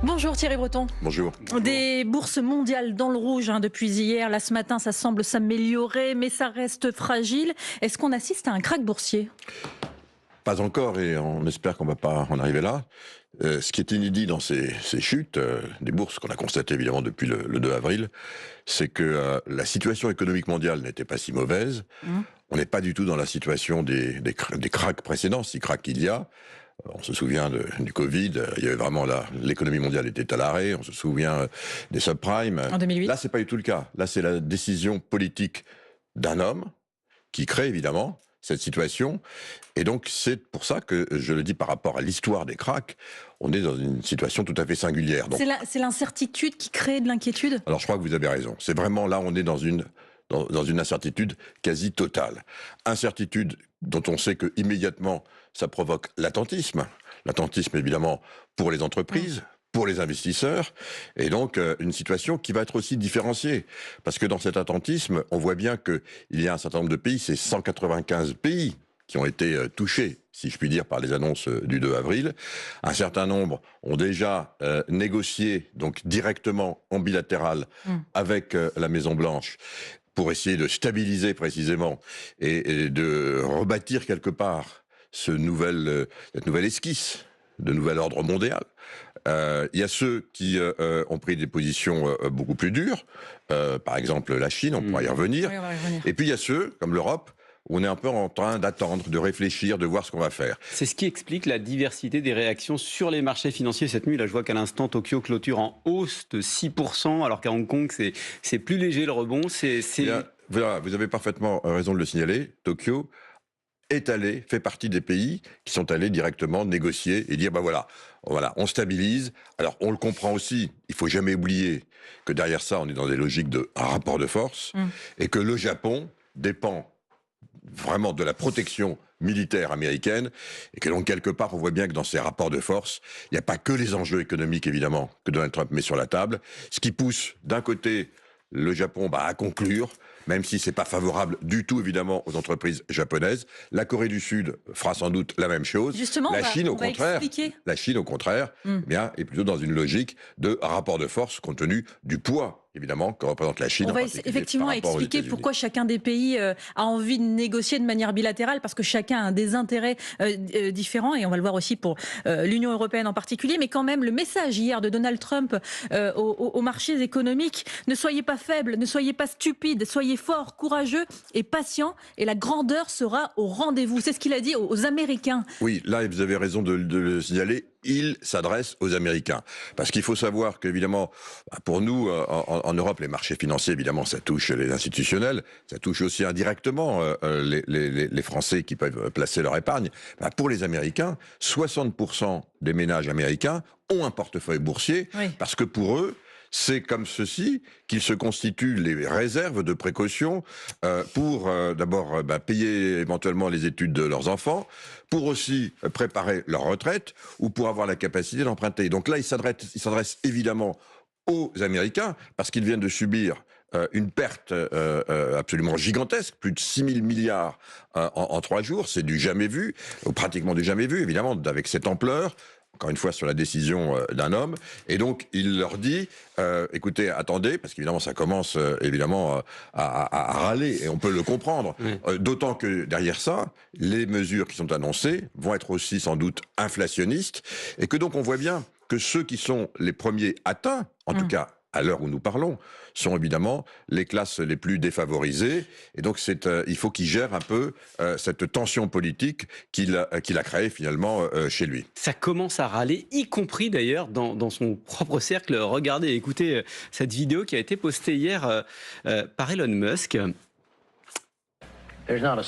Bonjour Thierry Breton. Bonjour. Des bourses mondiales dans le rouge depuis hier. Là ce matin, ça semble s'améliorer, mais ça reste fragile. Est-ce qu'on assiste à un krach boursier? Pas encore, et on espère qu'on ne va pas en arriver là. Ce qui est inédit dans ces chutes des bourses qu'on a constatées évidemment depuis le 2 avril, c'est que la situation économique mondiale n'était pas si mauvaise. On n'est pas du tout dans la situation des cracks précédents, si cracks il y a. On se souvient du Covid, il y avait vraiment l'économie mondiale était à l'arrêt, on se souvient des subprimes. En 2008. Là, c'est pas du tout le cas. Là, c'est la décision politique d'un homme qui crée évidemment cette situation. Et donc, c'est pour ça que je le dis par rapport à l'histoire des cracks, on est dans une situation tout à fait singulière. Donc, C'est l'incertitude qui crée de l'inquiétude? alors, je crois que vous avez raison. C'est vraiment là, on est dans une incertitude quasi totale. Incertitude dont on sait que immédiatement ça provoque l'attentisme. L'attentisme, évidemment, pour les entreprises, pour les investisseurs, et donc une situation qui va être aussi différenciée. Parce que dans cet attentisme, on voit bien qu'il y a un certain nombre de pays, c'est 195 pays qui ont été touchés, si je puis dire, par les annonces du 2 avril. Un certain nombre ont déjà négocié, donc directement en bilatéral, avec la Maison-Blanche, pour essayer de stabiliser précisément et de rebâtir quelque part cette nouvelle esquisse de nouvel ordre mondial. Il y a ceux qui ont pris des positions beaucoup plus dures, par exemple la Chine, on pourra y revenir. Oui, on va y revenir. Et puis il y a ceux, comme l'Europe, où on est un peu en train d'attendre, de réfléchir, de voir ce qu'on va faire. C'est ce qui explique la diversité des réactions sur les marchés financiers cette nuit. Là, je vois qu'à l'instant, Tokyo clôture en hausse de 6%, alors qu'à Hong Kong, c'est plus léger le rebond. Bien, voilà, vous avez parfaitement raison de le signaler. Tokyo fait partie des pays qui sont allés directement négocier et dire, voilà, on stabilise. Alors, on le comprend aussi, il faut jamais oublier que derrière ça, on est dans des logiques de rapport de force, et que le Japon dépend vraiment de la protection militaire américaine, et que donc quelque part on voit bien que dans ces rapports de force, il n'y a pas que les enjeux économiques évidemment que Donald Trump met sur la table, ce qui pousse d'un côté le Japon à conclure, même si c'est pas favorable du tout évidemment aux entreprises japonaises. La Corée du Sud fera sans doute la même chose. Justement, la Chine, on au va contraire, expliquer. la Chine, au contraire, eh bien, est plutôt dans une logique de rapport de force compte tenu du poids évidemment que représente la Chine. On en va particulier effectivement par rapport aux expliquer États-Unis. pourquoi chacun des pays a envie de négocier de manière bilatérale, parce que chacun a des intérêts différents, et on va le voir aussi pour l'Union européenne en particulier. Mais quand même, le message hier de Donald Trump aux marchés économiques: ne soyez pas faibles, ne soyez pas stupides, soyez forts, courageux et patients, et la grandeur sera au rendez-vous. C'est ce qu'il a dit aux Américains. Oui, là, vous avez raison de le signaler. Il s'adresse aux Américains. Parce qu'il faut savoir qu'évidemment, pour nous, en Europe, les marchés financiers, évidemment, ça touche les institutionnels, ça touche aussi indirectement les Français qui peuvent placer leur épargne. Pour les Américains, 60% des ménages américains ont un portefeuille boursier, parce que pour eux, c'est comme ceci qu'ils se constituent les réserves de précaution pour d'abord payer éventuellement les études de leurs enfants, pour aussi préparer leur retraite ou pour avoir la capacité d'emprunter. Donc là, ils s'adressent évidemment aux Américains parce qu'ils viennent de subir une perte absolument gigantesque, plus de 6 000 milliards en 3 jours, c'est du jamais vu, ou pratiquement du jamais vu, évidemment, avec cette ampleur. Encore une fois, sur la décision d'un homme. Et donc, il leur dit, écoutez, attendez, parce qu'évidemment, ça commence évidemment à râler, et on peut le comprendre. D'autant que derrière ça, les mesures qui sont annoncées vont être aussi sans doute inflationnistes, et que donc on voit bien que ceux qui sont les premiers atteints, en tout cas à l'heure où nous parlons, sont évidemment les classes les plus défavorisées. Et donc, il faut qu'il gère un peu cette tension politique qu'il a créée finalement chez lui. Ça commence à râler, y compris d'ailleurs dans son propre cercle. Regardez, écoutez cette vidéo qui a été postée hier par Elon Musk. Alors,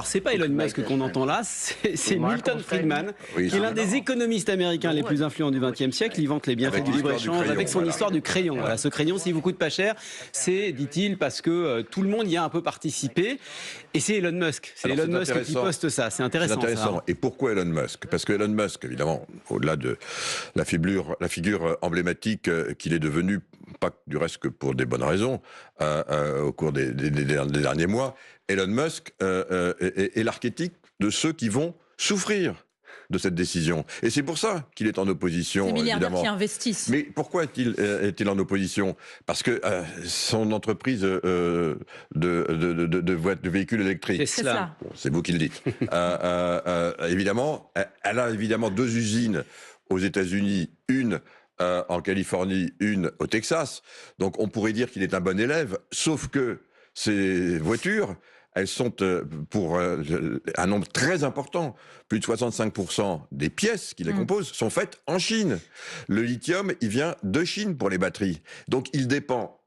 c'est pas Elon Musk qu'on entend là, c'est Milton Friedman, qui est l'un des économistes américains les plus influents du XXe siècle. Il vante les bienfaits du libre-échange avec son histoire du crayon. Voilà, ce crayon, s'il vous coûte pas cher, c'est, dit-il, parce que tout le monde y a un peu participé. Et c'est Elon Musk. C'est Elon Musk qui poste ça. C'est intéressant. C'est intéressant. Ça. Et pourquoi Elon Musk? Parce que Elon Musk, évidemment, au-delà de la figure emblématique qu'il est devenu, pas du reste que pour des bonnes raisons, au cours des derniers mois, Elon Musk est l'archétype de ceux qui vont souffrir de cette décision. Et c'est pour ça qu'il est en opposition, Ces milliardaires évidemment. qui investissent. Mais pourquoi est-il en opposition? Parce que son entreprise de véhicules électriques, Tesla. bon, c'est vous qui le dites, évidemment, elle a évidemment 2 usines aux États-Unis, une en Californie, une au Texas. Donc on pourrait dire qu'il est un bon élève, sauf que ces voitures, elles sont pour un nombre très important, plus de 65% des pièces qui les composent sont faites en Chine. Le lithium, il vient de Chine pour les batteries. Donc il dépend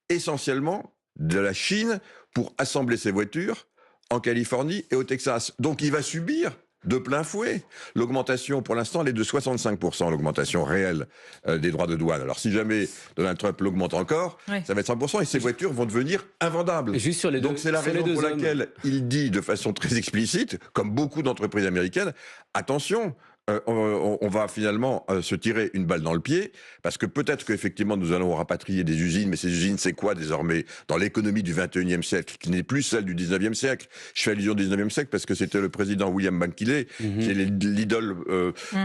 essentiellement de la Chine pour assembler ses voitures en Californie et au Texas. Donc il va subir de plein fouet l'augmentation, pour l'instant, elle est de 65%, l'augmentation réelle des droits de douane. Alors si jamais Donald Trump l'augmente encore, ça va être 100%, et ces voitures vont devenir invendables. Juste sur les Donc c'est la raison pour laquelle il dit de façon très explicite, comme beaucoup d'entreprises américaines, attention, on va finalement se tirer une balle dans le pied, parce que peut-être qu'effectivement nous allons rapatrier des usines, mais ces usines, c'est quoi désormais dans l'économie du 21e siècle, qui n'est plus celle du 19e siècle? Je fais allusion au 19e siècle parce que c'était le président William McKinley, qui est l'idole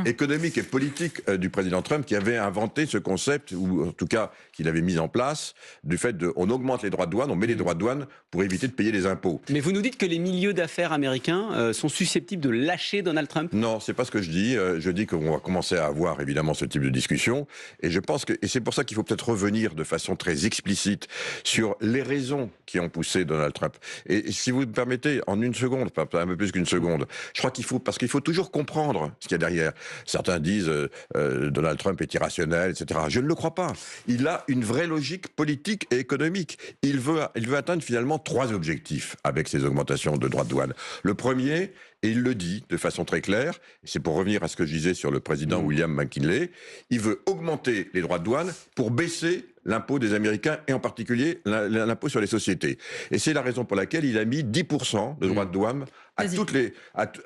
économique et politique du président Trump, qui avait inventé ce concept, ou en tout cas qu'il avait mis en place, du fait on augmente les droits de douane, on met les droits de douane pour éviter de payer les impôts. Mais vous nous dites que les milieux d'affaires américains sont susceptibles de lâcher Donald Trump? Non, c'est pas ce que je dis. Je dis qu'on va commencer à avoir évidemment ce type de discussion, et je pense et c'est pour ça qu'il faut peut-être revenir de façon très explicite sur les raisons qui ont poussé Donald Trump. Et si vous me permettez, en une seconde, pas un peu plus qu'une seconde, je crois parce qu'il faut toujours comprendre ce qu'il y a derrière. Certains disent Donald Trump est irrationnel, etc. Je ne le crois pas. Il a une vraie logique politique et économique. Il veut atteindre finalement 3 objectifs avec ces augmentations de droits de douane. Le premier, et il le dit de façon très claire, et c'est pour revenir à ce que je disais sur le président William McKinley, il veut augmenter les droits de douane pour baisser l'impôt des Américains, et en particulier l'impôt sur les sociétés. Et c'est la raison pour laquelle il a mis 10% de droits de douane à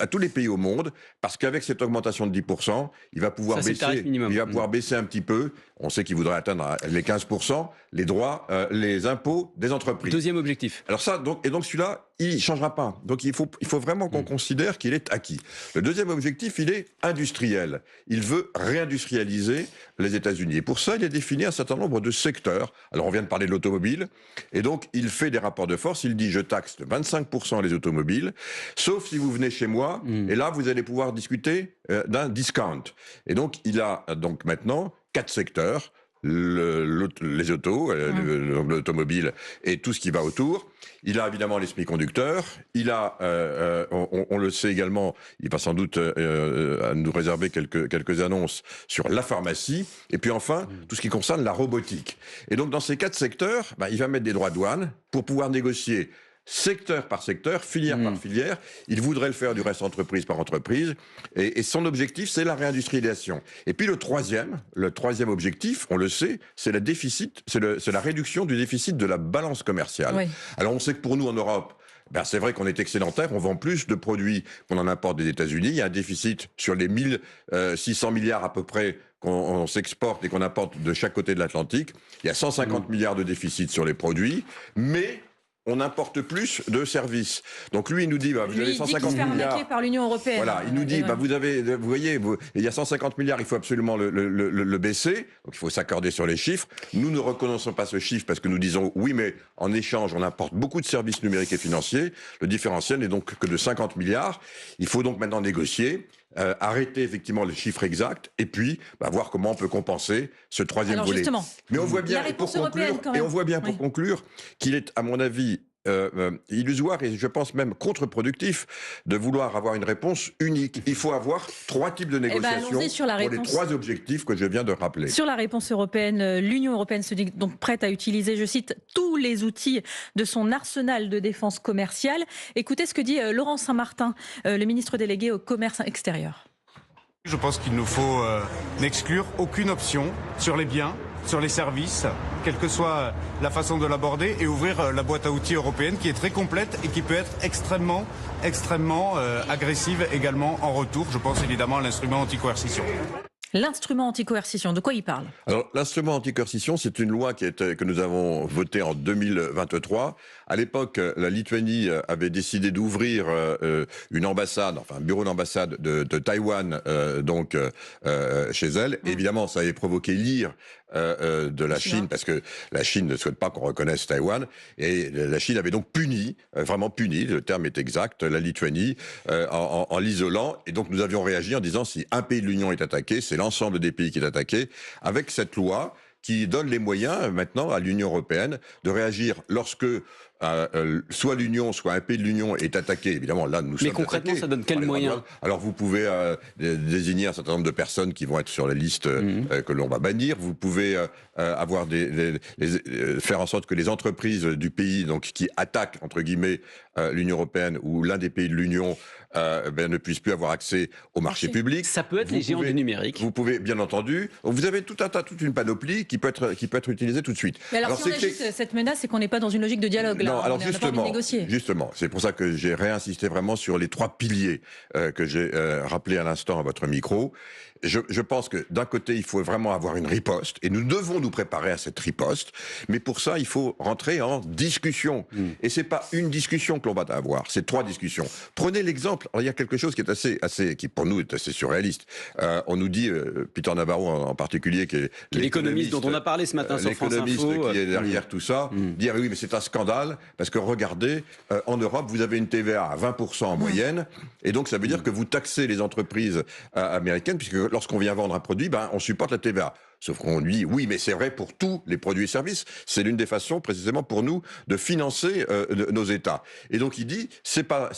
tous les pays au monde, parce qu'avec cette augmentation de 10%, il va pouvoir baisser un petit peu, on sait qu'il voudrait atteindre les 15%, les impôts des entreprises. Deuxième objectif. Alors ça, donc celui-là, il ne changera pas. Donc il faut vraiment qu'on considère qu'il est acquis. Le deuxième objectif, il est industriel. Il veut réindustrialiser les États-Unis. Et pour ça, il a défini un certain nombre de secteurs. Alors on vient de parler de l'automobile, et donc il fait des rapports de force, il dit je taxe de 25% les automobiles, sauf si vous venez chez moi, et là vous allez pouvoir discuter d'un discount. Et donc il a donc maintenant 4 secteurs, les autos, l'automobile et tout ce qui va autour. Il a évidemment les semi-conducteurs, il a, on le sait également, il va sans doute nous réserver quelques annonces sur la pharmacie, et puis enfin, tout ce qui concerne la robotique. Et donc dans ces 4 secteurs, il va mettre des droits de douane pour pouvoir négocier secteur par secteur, filière par filière. Il voudrait le faire du reste entreprise par entreprise. Et son objectif, c'est la réindustrialisation. Et puis le troisième objectif, on le sait, c'est la réduction du déficit de la balance commerciale. Oui. Alors on sait que pour nous en Europe, c'est vrai qu'on est excédentaire, on vend plus de produits qu'on en importe des États-Unis. Il y a un déficit sur les 1600 milliards à peu près qu'on s'exporte et qu'on importe de chaque côté de l'Atlantique. Il y a 150 milliards de déficit sur les produits, mais on importe plus de services. Donc lui, il nous dit, vous avez 150 milliards. Par l'Union européenne. Voilà, il nous dit, vous voyez, il y a 150 milliards, il faut absolument le baisser. Donc il faut s'accorder sur les chiffres. Nous ne reconnaissons pas ce chiffre parce que nous disons, oui, mais en échange, on importe beaucoup de services numériques et financiers. Le différentiel n'est donc que de 50 milliards. Il faut donc maintenant négocier. Arrêter effectivement le chiffre exact et puis voir comment on peut compenser ce troisième volet. Justement, mais on voit bien, pour conclure, qu'il est, à mon avis, illusoire et je pense même contre-productif de vouloir avoir une réponse unique. Il faut avoir 3 types de négociations pour les 3 objectifs que je viens de rappeler. Sur la réponse européenne, l'Union européenne se dit donc prête à utiliser, je cite, tous les outils de son arsenal de défense commerciale. Écoutez ce que dit Laurent Saint-Martin, le ministre délégué au commerce extérieur. Je pense qu'il ne faut n'exclure aucune option sur les biens, sur les services, quelle que soit la façon de l'aborder, et ouvrir la boîte à outils européenne qui est très complète et qui peut être extrêmement agressive également en retour. Je pense évidemment à l'instrument anti-coercition. L'instrument anti-coercition, de quoi il parle? Alors, l'instrument anti-coercition, c'est une loi que nous avons votée en 2023. À l'époque, la Lituanie avait décidé d'ouvrir une ambassade, enfin un bureau d'ambassade de Taïwan, chez elle. Évidemment, ça avait provoqué l'ire de la Chine, parce que la Chine ne souhaite pas qu'on reconnaisse Taïwan. Et la Chine avait donc puni, vraiment puni, le terme est exact, la Lituanie en l'isolant. Et donc nous avions réagi en disant, si un pays de l'Union est attaqué, c'est l'ensemble des pays qui est attaqué, avec cette loi qui donne les moyens maintenant à l'Union européenne de réagir lorsque soit l'Union, soit un pays de l'Union est attaqué. Évidemment, là, nous sommes Mais concrètement, ça donne quels moyens? Alors, vous pouvez désigner un certain nombre de personnes qui vont être sur la liste que l'on va bannir. Vous pouvez avoir faire en sorte que les entreprises du pays, donc qui attaquent entre guillemets l'Union européenne ou l'un des pays de l'Union, ne puissent plus avoir accès au marché public. Ça peut être les géants du numérique. Vous pouvez, bien entendu. Vous avez toute une panoplie qui peut être utilisée tout de suite. Mais alors si on agite cette menace, c'est qu'on n'est pas dans une logique de dialogue. Là, non, alors négocier. Justement, c'est pour ça que j'ai réinsisté vraiment sur les 3 piliers que j'ai rappelés à l'instant à votre micro. Je pense que d'un côté, il faut vraiment avoir une riposte, et nous devons nous préparer à cette riposte, mais pour ça, il faut rentrer en discussion. Et c'est pas une discussion que l'on va avoir, c'est 3 discussions. Prenez l'exemple, il y a quelque chose qui est qui pour nous est assez surréaliste. On nous dit, Peter Navarro en particulier, qui est l'économiste dont on a parlé ce matin sur France Info, l'économiste qui est derrière tout ça, dire oui, mais c'est un scandale, parce que regardez, en Europe, vous avez une TVA à 20% en moyenne, et donc ça veut dire que vous taxez les entreprises américaines, puisque lorsqu'on vient vendre un produit, on supporte la TVA. Sauf qu'on lui dit, oui, mais c'est vrai pour tous les produits et services. C'est l'une des façons, précisément, pour nous, de financer nos États. Et donc, il dit, c'est pas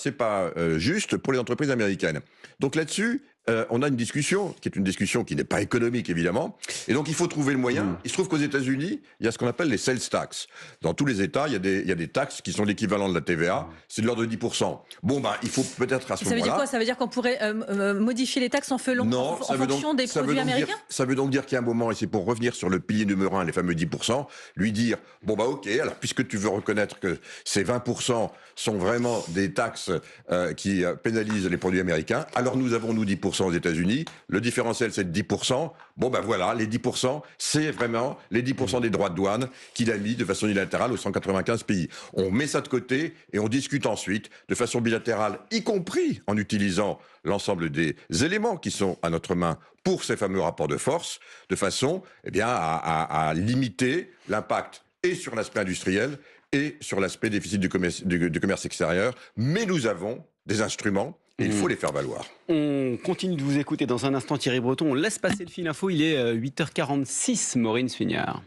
juste pour les entreprises américaines. Donc là-dessus, on a une discussion qui n'est pas économique, évidemment. Et donc, il faut trouver le moyen. Il se trouve qu'aux États-Unis, il y a ce qu'on appelle les sales tax. Dans tous les États, il y a des taxes qui sont l'équivalent de la TVA. C'est de l'ordre de 10%. Bon, il faut peut-être à ce moment-là... Ça veut dire quoi? Ça veut dire qu'on pourrait modifier les taxes en fonction des produits américains? Ça veut donc dire qu'il y a un moment, et c'est pour revenir sur le pilier numéro 1, les fameux 10%, lui dire, ok, alors puisque tu veux reconnaître que ces 20% sont vraiment des taxes qui pénalisent les produits américains, alors nous avons, nous, 10% aux États-Unis, le différentiel c'est de 10%, voilà, les 10%, c'est vraiment les 10% des droits de douane qu'il a mis de façon unilatérale aux 195 pays. On met ça de côté et on discute ensuite de façon bilatérale, y compris en utilisant l'ensemble des éléments qui sont à notre main pour ces fameux rapports de force, de façon à limiter l'impact et sur l'aspect industriel et sur l'aspect déficit du commerce extérieur. Mais nous avons des instruments et il faut les faire valoir. On continue de vous écouter dans un instant, Thierry Breton. On laisse passer le fil info. Il est 8h46, Maureen Sfignard.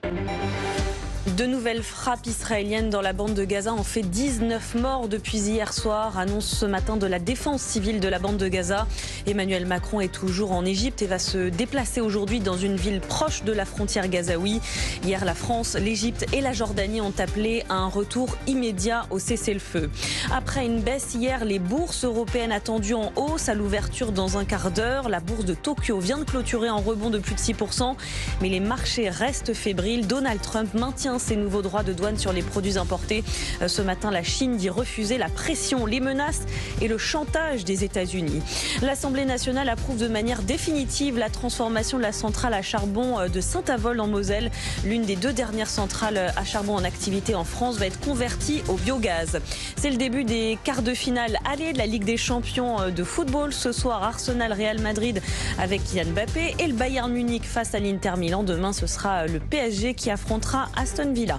De nouvelles frappes israéliennes dans la bande de Gaza ont fait 19 morts depuis hier soir, annonce ce matin de la défense civile de la bande de Gaza. Emmanuel Macron est toujours en Égypte et va se déplacer aujourd'hui dans une ville proche de la frontière gazaoui. Hier, la France, l'Égypte et la Jordanie ont appelé à un retour immédiat au cessez-le-feu. Après une baisse hier, les bourses européennes attendues en hausse à l'ouverture dans un quart d'heure. La bourse de Tokyo vient de clôturer en rebond de plus de 6%, mais les marchés restent fébriles. Donald Trump maintient ses nouveaux droits de douane sur les produits importés. Ce matin, la Chine dit refuser la pression, les menaces et le chantage des États-Unis. L'Assemblée nationale approuve de manière définitive la transformation de la centrale à charbon de Saint-Avold en Moselle. L'une des 2 dernières centrales à charbon en activité en France va être convertie au biogaz. C'est le début des quarts de finale aller de la Ligue des Champions de football. Ce soir, Arsenal-Real Madrid avec Kylian Mbappé et le Bayern Munich face à l'Inter Milan. Demain, ce sera le PSG qui affrontera Aston Villa.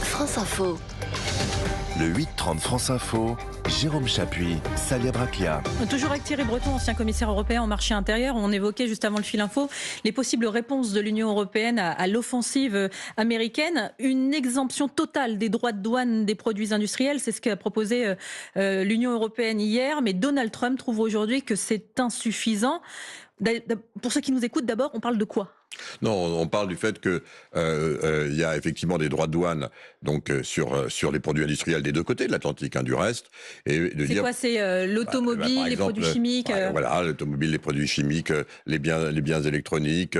France Info. Le 8-30 France Info, Jérôme Chapuis, Salia Braclia. Toujours avec Thierry Breton, ancien commissaire européen au marché intérieur. On évoquait juste avant le fil info les possibles réponses de l'Union européenne à l'offensive américaine. Une exemption totale des droits de douane des produits industriels, c'est ce qu'a proposé l'Union européenne hier. Mais Donald Trump trouve aujourd'hui que c'est insuffisant. Pour ceux qui nous écoutent, d'abord, on parle de quoi ? Non, on parle du fait que il y a effectivement des droits de douane donc sur les produits industriels des deux côtés de l'Atlantique, du reste. Et c'est quoi? C'est l'automobile, par les exemple, produits chimiques. Voilà, l'automobile, les produits chimiques, les biens électroniques,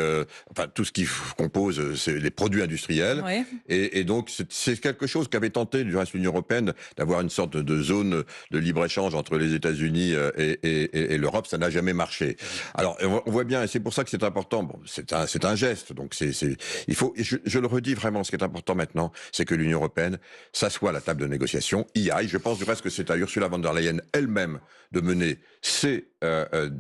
enfin tout ce qui compose c'est les produits industriels. Ouais. Et donc c'est quelque chose qu'avait tenté du reste l'Union européenne d'avoir une sorte de zone de libre-échange entre les États-Unis et l'Europe. Ça n'a jamais marché. Alors on voit bien, et c'est pour ça que c'est important. Bon, c'est un geste. Donc il faut. Je le redis vraiment. Ce qui est important maintenant, c'est que l'Union européenne s'assoit à la table de négociation, y aille. Je pense du reste que c'est à Ursula von der Leyen elle-même de mener ces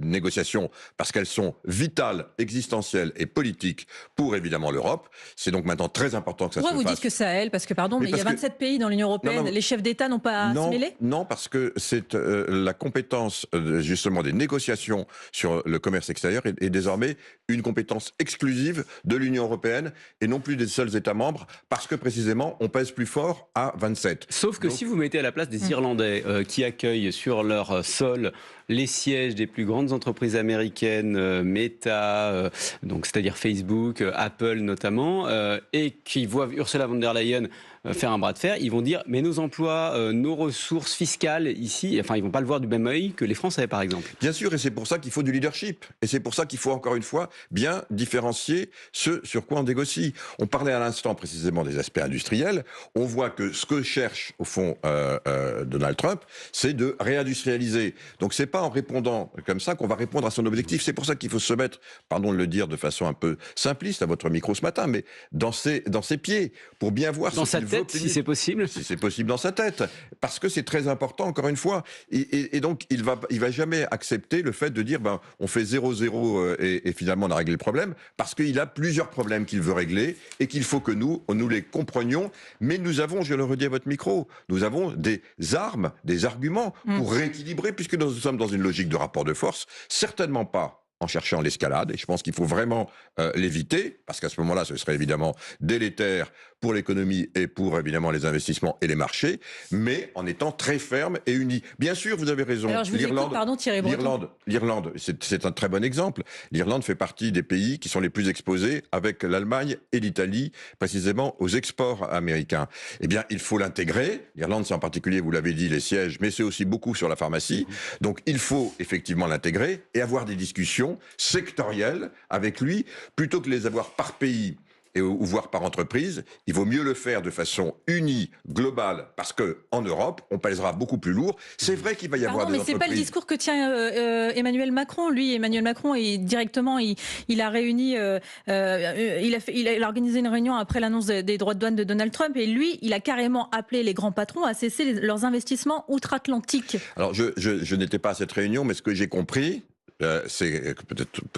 négociations parce qu'elles sont vitales, existentielles et politiques pour évidemment l'Europe. C'est donc maintenant très important que ça se fasse. Pourquoi vous dites que c'est à elle? Parce que pardon, mais il y a 27 pays dans l'Union européenne. Les chefs d'État n'ont pas à se mêler? Non, parce que c'est la compétence justement des négociations sur le commerce extérieur est désormais une compétence exclusive de l'Union européenne et non plus des seuls États membres, parce que précisément on pèse plus fort à 27. Sauf que si vous mettez à la place des Irlandais qui accueillent sur leur sol les sièges des plus grandes entreprises américaines, Meta, donc c'est-à-dire Facebook, Apple notamment, et qui voient Ursula von der Leyen faire un bras de fer, ils vont dire mais nos emplois, nos ressources fiscales ici, enfin ils vont pas le voir du même œil que les Français par exemple. Bien sûr, et c'est pour ça qu'il faut du leadership, et c'est pour ça qu'il faut encore une fois bien différencier ce sur quoi on négocie. On parlait à l'instant précisément des aspects industriels, on voit que ce que cherche au fond Donald Trump, c'est de réindustrialiser. Donc c'est pas en répondant comme ça qu'on va répondre à son objectif. C'est pour ça qu'il faut se mettre, pardon de le dire de façon un peu simpliste à votre micro ce matin, mais dans ses pieds, pour bien voir dans sa tête, si c'est possible. Si c'est possible dans sa tête, parce que c'est très important encore une fois. Et donc il va jamais accepter le fait de dire on fait 0-0 et finalement on a réglé le problème, parce qu'il a plusieurs problèmes qu'il veut régler et qu'il faut que nous les comprenions. Mais nous avons, je le redis à votre micro, nous avons des armes, des arguments pour rééquilibrer, puisque nous sommes dans une logique de rapport de force, certainement pas en cherchant l'escalade, et je pense qu'il faut vraiment l'éviter, parce qu'à ce moment-là, ce serait évidemment délétère pour l'économie et pour évidemment les investissements et les marchés, mais en étant très ferme et unis. Bien sûr, vous avez raison. Alors, je vous écoute, pardon, Thierry Breton. L'Irlande, c'est un très bon exemple. L'Irlande fait partie des pays qui sont les plus exposés, avec l'Allemagne et l'Italie, précisément aux exports américains. Eh bien, il faut l'intégrer. L'Irlande, c'est en particulier, vous l'avez dit, les sièges, mais c'est aussi beaucoup sur la pharmacie. Donc, il faut effectivement l'intégrer et avoir des discussions sectorielles avec lui, plutôt que les avoir par pays ou voire par entreprise. Il vaut mieux le faire de façon unie, globale, parce que en Europe, on pèsera beaucoup plus lourd. C'est vrai qu'il va y avoir des entreprises... mais c'est pas le discours que tient Emmanuel Macron. Lui, Emmanuel Macron, directement, il a réuni, il a organisé une réunion après l'annonce des droits de douane de Donald Trump, et lui, il a carrément appelé les grands patrons à cesser leurs investissements outre-Atlantique. Alors, je n'étais pas à cette réunion, mais ce que j'ai compris, c'est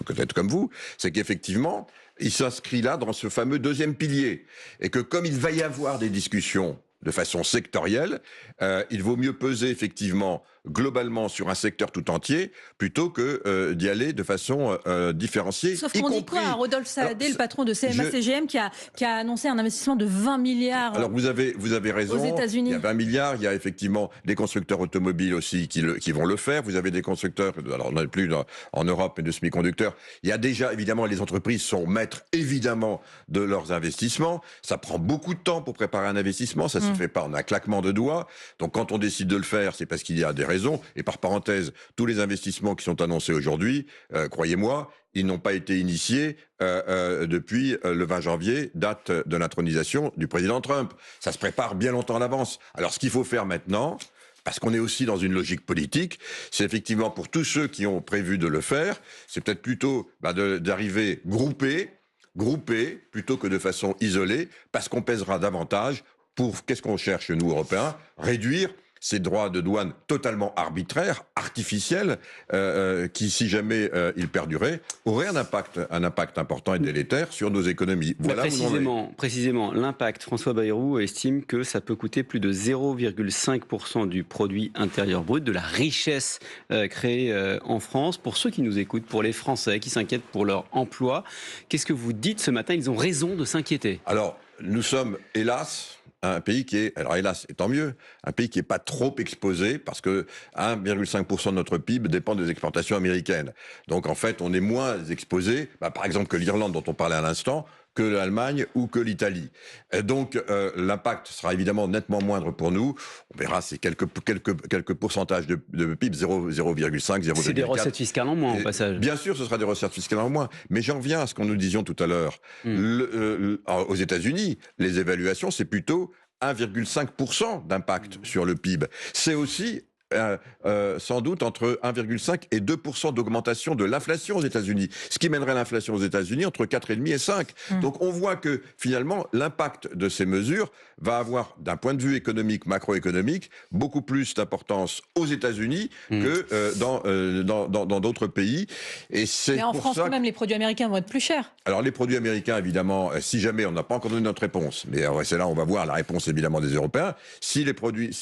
peut-être comme vous, c'est qu'effectivement, il s'inscrit là dans ce fameux deuxième pilier. Et que comme il va y avoir des discussions de façon sectorielle, il vaut mieux peser effectivement globalement sur un secteur tout entier plutôt que d'y aller de façon différenciée. Sauf qu'on dit quoi à Rodolphe Saadé, le patron de CMA-CGM, qui a annoncé un investissement de 20 milliards. Alors vous avez raison. Aux États-Unis. Il y a 20 milliards. Il y a effectivement des constructeurs automobiles aussi qui vont le faire. Vous avez des constructeurs, alors on n'en est plus en Europe, mais de semi-conducteurs. Il y a déjà évidemment, les entreprises sont maîtres évidemment de leurs investissements. Ça prend beaucoup de temps pour préparer un investissement. Ça se fait pas en un claquement de doigts. Donc quand on décide de le faire, c'est parce qu'il y a des raisons. Et par parenthèse, tous les investissements qui sont annoncés aujourd'hui, croyez-moi, ils n'ont pas été initiés depuis le 20 janvier, date de l'intronisation du président Trump. Ça se prépare bien longtemps à l'avance. Alors ce qu'il faut faire maintenant, parce qu'on est aussi dans une logique politique, c'est effectivement pour tous ceux qui ont prévu de le faire, c'est peut-être plutôt d'arriver groupés plutôt que de façon isolée, parce qu'on pèsera davantage pour, qu'est-ce qu'on cherche nous Européens, réduire ces droits de douane totalement arbitraires, artificiels, qui, si jamais ils perduraient, auraient un impact important et délétère sur nos économies. Voilà précisément, l'impact, François Bayrou estime que ça peut coûter plus de 0,5% du produit intérieur brut, de la richesse créée en France. Pour ceux qui nous écoutent, pour les Français qui s'inquiètent pour leur emploi, qu'est-ce que vous dites ce matin? Ils ont raison de s'inquiéter. Alors, nous sommes, hélas, un pays qui est, alors hélas, et tant mieux, un pays qui n'est pas trop exposé, parce que 1,5% de notre PIB dépend des exportations américaines. Donc en fait, on est moins exposé, par exemple, que l'Irlande dont on parlait à l'instant, que l'Allemagne ou que l'Italie. Donc l'impact sera évidemment nettement moindre pour nous. On verra, c'est quelques pourcentages de PIB, 0,5, 0,4. C'est des recettes fiscales en moins au passage. Bien sûr, ce sera des recettes fiscales en moins. Mais j'en reviens à ce que nous disions tout à l'heure. Aux États-Unis, les évaluations, c'est plutôt 1,5% d'impact sur le PIB. C'est aussi sans doute entre 1,5 et 2% d'augmentation de l'inflation aux États-Unis, ce qui mènerait l'inflation aux États-Unis entre 4,5 et 5. Donc on voit que finalement l'impact de ces mesures va avoir, d'un point de vue économique, macroéconomique, beaucoup plus d'importance aux États-Unis que dans d'autres pays. Et c'est mais en pour France, ça quand même, les produits américains vont être plus chers. Alors les produits américains, évidemment, si jamais on n'a pas encore donné notre réponse, mais c'est là on va voir la réponse évidemment des Européens. Si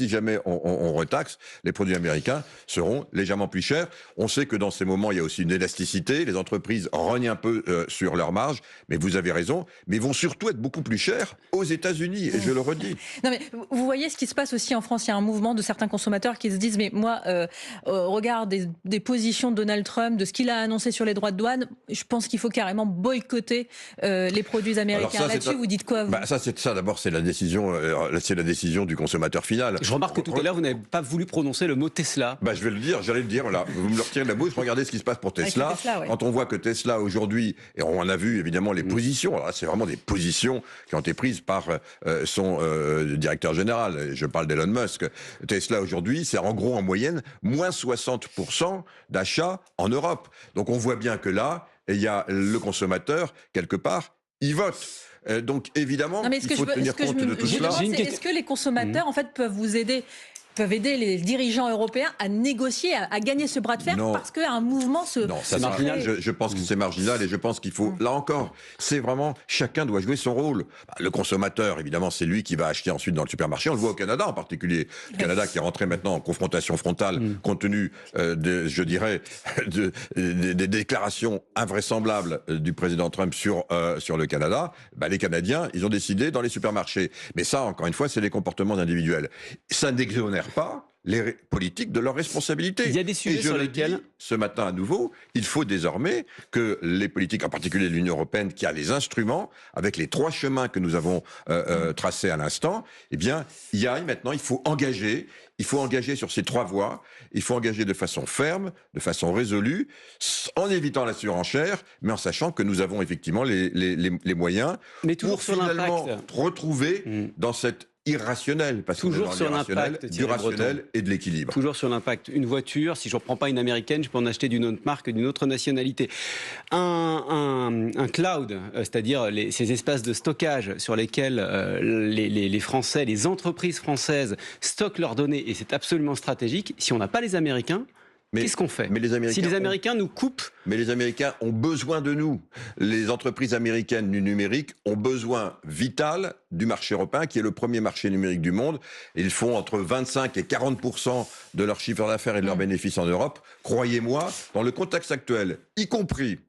jamais on retaxe, les produits américains seront légèrement plus chers. On sait que dans ces moments, il y a aussi une élasticité. Les entreprises rognent un peu sur leurs marges, mais vous avez raison. Mais ils vont surtout être beaucoup plus chers aux États-Unis, et je le redis. Non, mais vous voyez ce qui se passe aussi en France. Il y a un mouvement de certains consommateurs qui se disent, mais moi, regarde des positions de Donald Trump, de ce qu'il a annoncé sur les droits de douane, je pense qu'il faut carrément boycotter les produits américains. Là-dessus, vous dites quoi, vous ? Ça, d'abord, c'est la décision du consommateur final. Je remarque que tout à l'heure, vous n'avez pas voulu prononcer le mot Tesla. Je vais le dire, j'allais le dire, voilà. Vous me le retirez de la bouche, regardez ce qui se passe pour Tesla. Ouais. Quand on voit que Tesla aujourd'hui, et on en a vu évidemment les positions, alors là c'est vraiment des positions qui ont été prises par son directeur général, je parle d'Elon Musk. Tesla aujourd'hui, c'est en gros en moyenne, moins 60% d'achats en Europe. Donc on voit bien que là, il y a le consommateur, quelque part, il vote. Donc évidemment, il faut tenir compte de tout cela. Est-ce que les consommateurs, en fait, peuvent aider les dirigeants européens à négocier, à gagner ce bras de fer, parce qu'un mouvement Non, c'est marginal. Je pense que c'est marginal, et je pense qu'il faut, là encore, c'est vraiment, chacun doit jouer son rôle. Le consommateur, évidemment, c'est lui qui va acheter ensuite dans le supermarché. On le voit au Canada en particulier. Le Canada qui est rentré maintenant en confrontation frontale, compte tenu, des déclarations invraisexemplables du président Trump sur le Canada. Les Canadiens, ils ont décidé dans les supermarchés. Mais ça, encore une fois, c'est les comportements individuels. Ça n'exonère pas les politiques de leurs responsabilités. Il y a des sujets sur lesquels, ce matin à nouveau, il faut désormais que les politiques, en particulier l'Union européenne, qui a les instruments, avec les 3 chemins que nous avons tracés à l'instant, y aille maintenant. Il faut engager sur ces 3 voies. Il faut engager de façon ferme, de façon résolue, en évitant la surenchère, mais en sachant que nous avons effectivement les moyens pour finalement retrouver dans cette irrationnel, parce que toujours sur l'impact du rationnel et de l'équilibre. Toujours sur l'impact. Une voiture, si je ne reprends pas une américaine, je peux en acheter d'une autre marque, d'une autre nationalité. Un cloud, c'est-à-dire ces espaces de stockage sur lesquels les Français, les entreprises françaises stockent leurs données, et c'est absolument stratégique. Si on n'a pas les Américains, qu'est-ce qu'on fait ? Si les Américains nous coupent... Mais les Américains ont besoin de nous. Les entreprises américaines du numérique ont besoin vital du marché européen, qui est le premier marché numérique du monde. Ils font entre 25 et 40% de leur chiffre d'affaires et de leurs bénéfices en Europe. Croyez-moi, dans le contexte actuel, y compris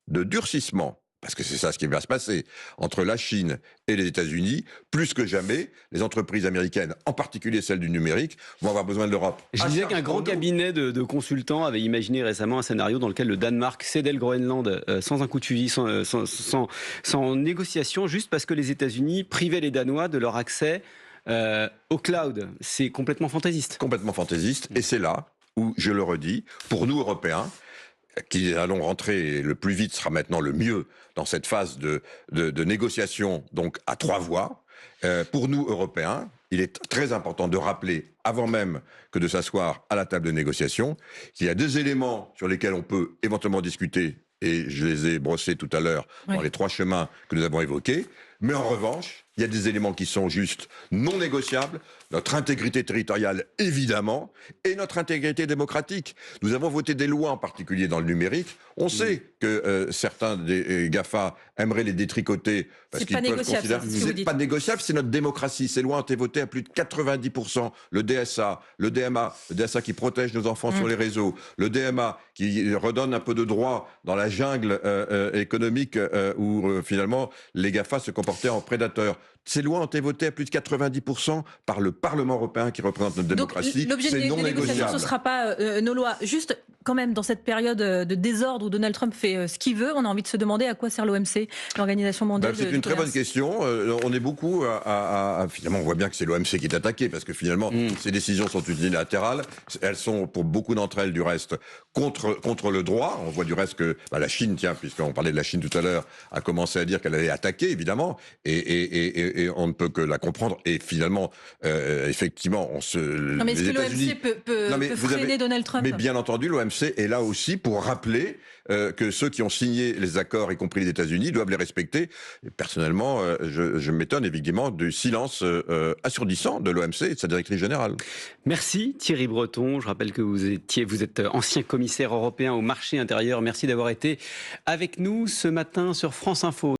de durcissement, parce que c'est ça ce qui va se passer, entre la Chine et les États-Unis, plus que jamais, les entreprises américaines, en particulier celles du numérique, vont avoir besoin de l'Europe. Je disais qu'un grand cabinet de consultants avait imaginé récemment un scénario dans lequel le Danemark cédait le Groenland sans un coup de fusil, sans négociation, juste parce que les États-Unis privaient les Danois de leur accès au cloud. C'est complètement fantaisiste. Complètement fantaisiste, et c'est là où, je le redis, pour nous Européens, qui allons rentrer le plus vite sera maintenant le mieux dans cette phase de négociation, donc à 3 voies. Pour nous, Européens, il est très important de rappeler, avant même que de s'asseoir à la table de négociation, qu'il y a 2 éléments sur lesquels on peut éventuellement discuter, et je les ai brossés tout à l'heure dans les 3 chemins que nous avons évoqués. Mais en revanche, il y a des éléments qui sont juste non négociables. Notre intégrité territoriale, évidemment, et notre intégrité démocratique. Nous avons voté des lois, en particulier dans le numérique. On sait que certains des GAFA aimeraient les détricoter parce qu'ils peuvent considérer que c'est pas négociable. C'est notre démocratie. Ces lois ont été votées à plus de 90%. Le DSA, le DMA qui protège nos enfants sur les réseaux, le DMA qui redonne un peu de droit dans la jungle économique où finalement les GAFA se comportaient en prédateurs. ces lois ont été votées à plus de 90% par le Parlement européen qui représente notre démocratie. Donc, l'objet des négociations, ce ne sera pas nos lois. Juste, quand même, dans cette période de désordre où Donald Trump fait ce qu'il veut, on a envie de se demander à quoi sert l'OMC, l'Organisation mondiale c'est une très bonne question. On est beaucoup finalement, on voit bien que c'est l'OMC qui est attaqué, parce que finalement, ces décisions sont unilatérales. Elles sont, pour beaucoup d'entre elles, du reste, contre le droit. On voit du reste que la Chine, puisqu'on parlait de la Chine tout à l'heure, a commencé à dire qu'elle allait attaquer, évidemment, et on ne peut que la comprendre. Et finalement, effectivement, Non, mais est-ce que l'OMC peut freiner Donald Trump? Mais bien entendu, l'OMC est là aussi pour rappeler que ceux qui ont signé les accords, y compris les États-Unis, doivent les respecter. Et personnellement, je m'étonne évidemment du silence assourdissant de l'OMC et de sa directrice générale. Merci Thierry Breton. Je rappelle que vous êtes ancien commissaire européen au marché intérieur. Merci d'avoir été avec nous ce matin sur France Info.